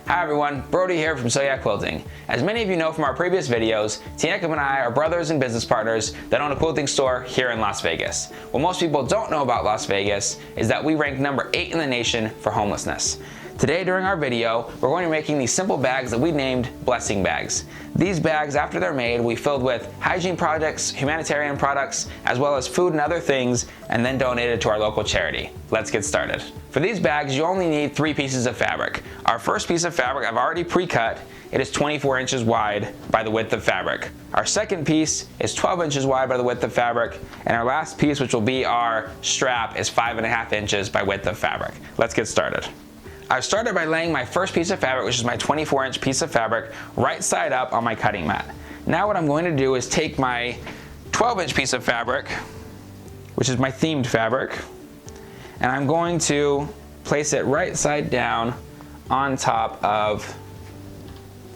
Hi everyone, Brody here from Sew Yeah Quilting. As many of you know from our previous videos, Jacob and I are brothers and business partners that own a quilting store here in Las Vegas. What most people don't know about Las Vegas is that we rank number 8 in the nation for homelessness. Today during our video, we're going to be making these simple bags that we named blessing bags. These bags, after they're made, we filled with hygiene products, humanitarian products, as well as food and other things, and then donated to our local charity. Let's get started. For these bags, you only need 3 pieces of fabric. Our first piece of fabric I've already pre-cut. It is 24 inches wide by the width of fabric. Our second piece is 12 inches wide by the width of fabric, and our last piece, which will be our strap, is 5.5 inches by width of fabric. Let's get started. I started by laying my first piece of fabric, which is my 24-inch piece of fabric, right side up on my cutting mat. Now what I'm going to do is take my 12-inch piece of fabric, which is my themed fabric, and I'm going to place it right side down on top of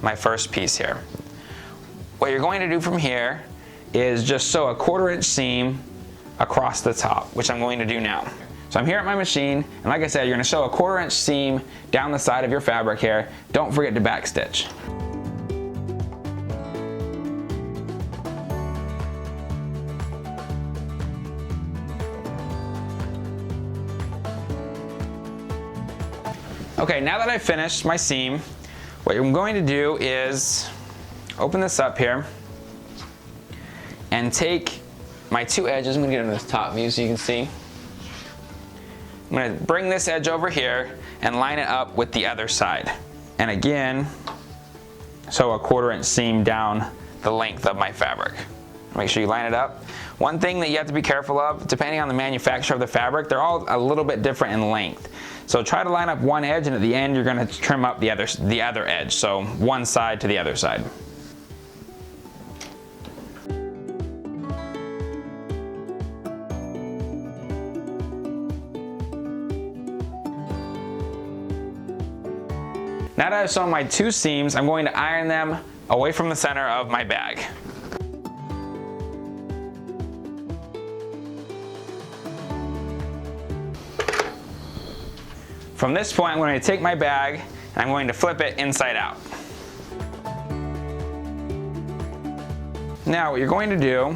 my first piece here. What you're going to do from here is just sew a 1/4 inch seam across the top, which I'm going to do now. So I'm here at my machine, and like I said, you're going to sew a 1/4 inch seam down the side of your fabric here. Don't forget to backstitch. Okay, now that I've finished my seam, what I'm going to do is open this up here and take my 2 edges. I'm going to get into this top view so you can see. I'm going to bring this edge over here and line it up with the other side. And again, sew a 1/4 inch seam down the length of my fabric. Make sure you line it up. One thing that you have to be careful of, depending on the manufacturer of the fabric, they're all a little bit different in length. So try to line up one edge, and at the end you're going to trim up the other edge. So one side to the other side. Now that I've sewn my 2 seams, I'm going to iron them away from the center of my bag. From this point, I'm going to take my bag and I'm going to flip it inside out. Now what you're going to do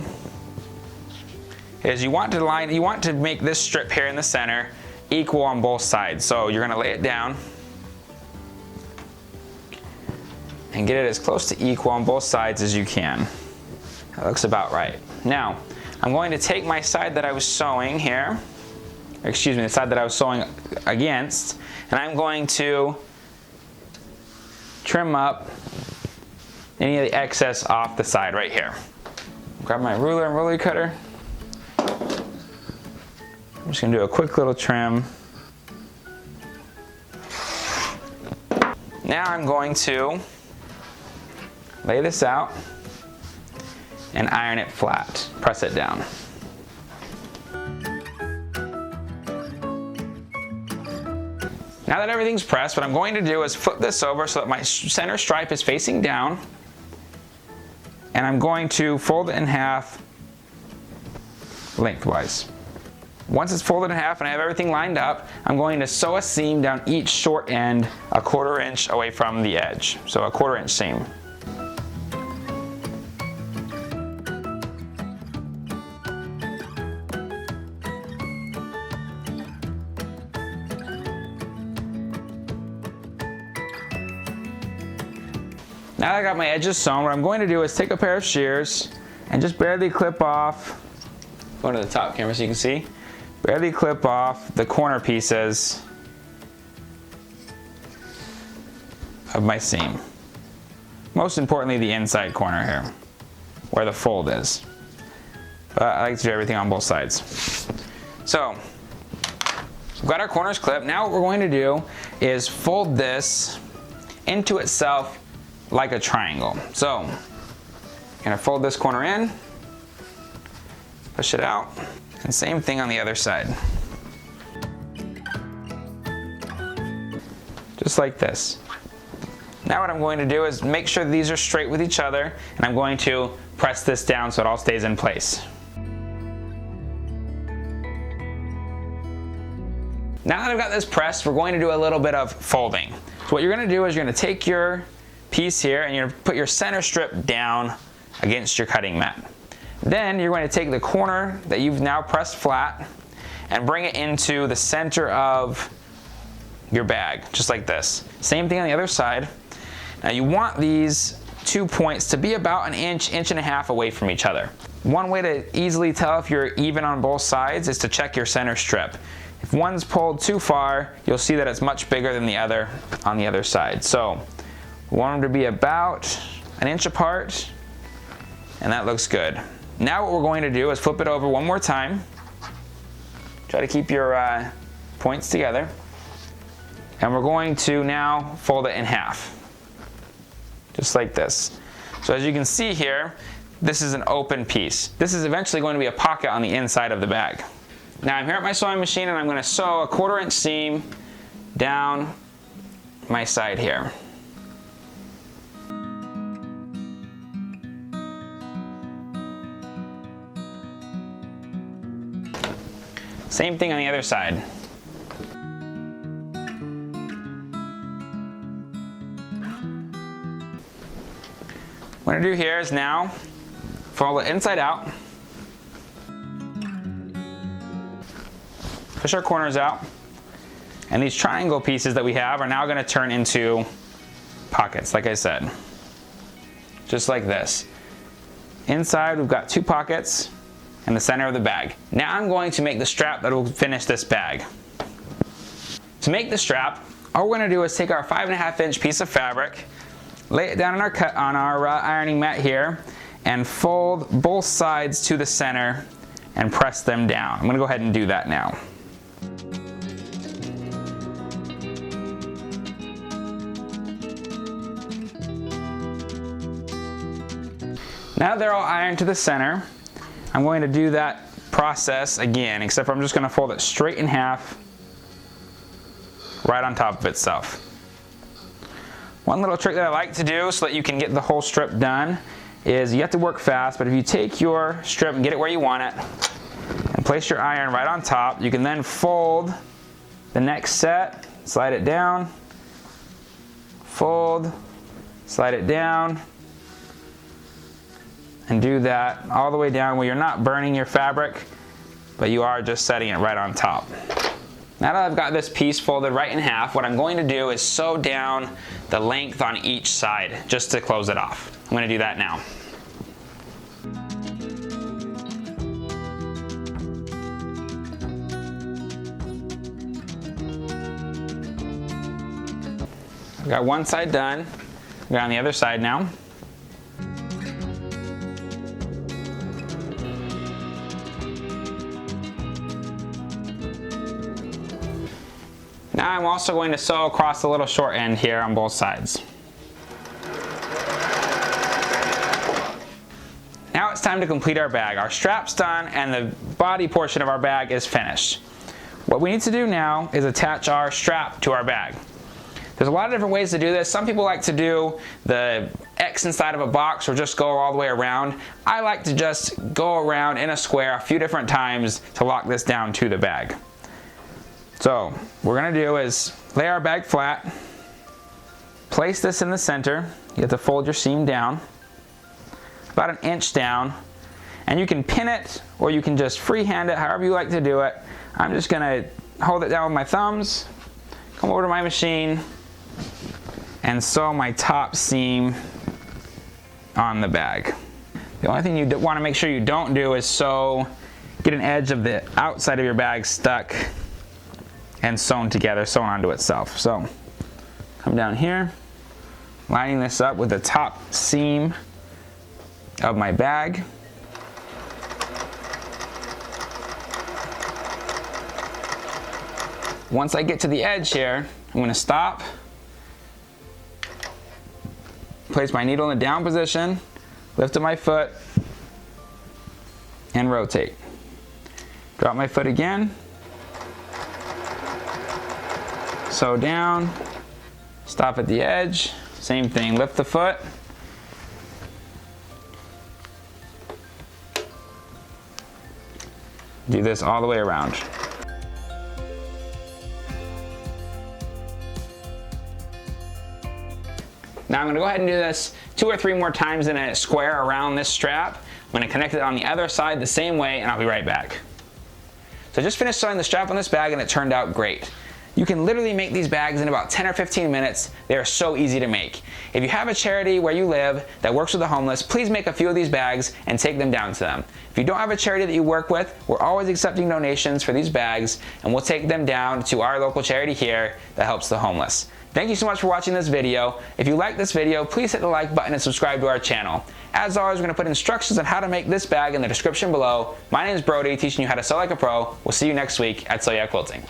is you want to make this strip here in the center equal on both sides. So you're going to lay it down and get it as close to equal on both sides as you can. That looks about right. Now, I'm going to take my side that I was sewing here, excuse me, the side that I was sewing against, and I'm going to trim up any of the excess off the side right here. Grab my ruler and ruler cutter. I'm just gonna do a quick little trim. Now I'm going to lay this out and iron it flat. Press it down. Now that everything's pressed, what I'm going to do is flip this over so that my center stripe is facing down, and I'm going to fold it in half lengthwise. Once it's folded in half and I have everything lined up, I'm going to sew a seam down each short end a 1/4 inch away from the edge. So a 1/4 inch seam. Now that I got my edges sewn, what I'm going to do is take a pair of shears and just barely clip off, go to the top camera so you can see, barely clip off the corner pieces of my seam. Most importantly, the inside corner here, where the fold is. But I like to do everything on both sides. So, we've got our corners clipped. Now what we're going to do is fold this into itself like a triangle. So, I'm gonna fold this corner in, push it out, and same thing on the other side. Just like this. Now what I'm going to do is make sure these are straight with each other, and I'm going to press this down so it all stays in place. Now that I've got this pressed, we're going to do a little bit of folding. So what you're gonna do is you're gonna take your piece here and you're gonna put your center strip down against your cutting mat. Then you're going to take the corner that you've now pressed flat and bring it into the center of your bag, just like this. Same thing on the other side. Now you want these 2 points to be about an inch, inch and a half away from each other. One way to easily tell if you're even on both sides is to check your center strip. If one's pulled too far, you'll see that it's much bigger than the other on the other side. So we want them to be about an inch apart, and that looks good. Now what we're going to do is flip it over one more time. Try to keep your points together. And we're going to now fold it in half, just like this. So as you can see here, this is an open piece. This is eventually going to be a pocket on the inside of the bag. Now I'm here at my sewing machine and I'm going to sew a 1/4 inch seam down my side here. Same thing on the other side. What I'm gonna do here is now fold it inside out, push our corners out, and these triangle pieces that we have are now gonna turn into pockets, like I said. Just like this. Inside we've got 2 pockets in the center of the bag. Now I'm going to make the strap that will finish this bag. To make the strap, all we're gonna do is take our 5.5 inch piece of fabric, lay it down on our ironing mat here, and fold both sides to the center and press them down. I'm gonna go ahead and do that now. Now they're all ironed to the center, I'm going to do that process again, except for I'm just going to fold it straight in half right on top of itself. One little trick that I like to do so that you can get the whole strip done is you have to work fast, but if you take your strip and get it where you want it and place your iron right on top, you can then fold the next set, slide it down, fold, slide it down, and do that all the way down where you're not burning your fabric, but you are just setting it right on top. Now that I've got this piece folded right in half, what I'm going to do is sew down the length on each side just to close it off. I'm going to do that now. I've got one side done. Go on the other side now. Now I'm also going to sew across the little short end here on both sides. Now it's time to complete our bag. Our strap's done and the body portion of our bag is finished. What we need to do now is attach our strap to our bag. There's a lot of different ways to do this. Some people like to do the X inside of a box or just go all the way around. I like to just go around in a square a few different times to lock this down to the bag. So what we're going to do is lay our bag flat, place this in the center. You have to fold your seam down about an inch down, and you can pin it or you can just freehand it, however you like to do it. I'm just going to hold it down with my thumbs, come over to my machine, and sew my top seam on the bag. The only thing you want to make sure you don't do is get an edge of the outside of your bag stuck and sewn together, sewn onto itself. So come down here, lining this up with the top seam of my bag. Once I get to the edge here, I'm going to stop, place my needle in the down position, lift up my foot, and rotate. Drop my foot again, sew down, stop at the edge, same thing, lift the foot, do this all the way around. Now I'm going to go ahead and do this 2 or 3 more times in a square around this strap. I'm going to connect it on the other side the same way, and I'll be right back. So I just finished sewing the strap on this bag and it turned out great. You can literally make these bags in about 10 or 15 minutes. They are so easy to make. If you have a charity where you live that works with the homeless, please make a few of these bags and take them down to them. If you don't have a charity that you work with, we're always accepting donations for these bags, and we'll take them down to our local charity here that helps the homeless. Thank you so much for watching this video. If you like this video, please hit the like button and subscribe to our channel. As always, we're going to put instructions on how to make this bag in the description below. My name is Brody, teaching you how to sew like a pro. We'll see you next week at Sew Yeah Quilting.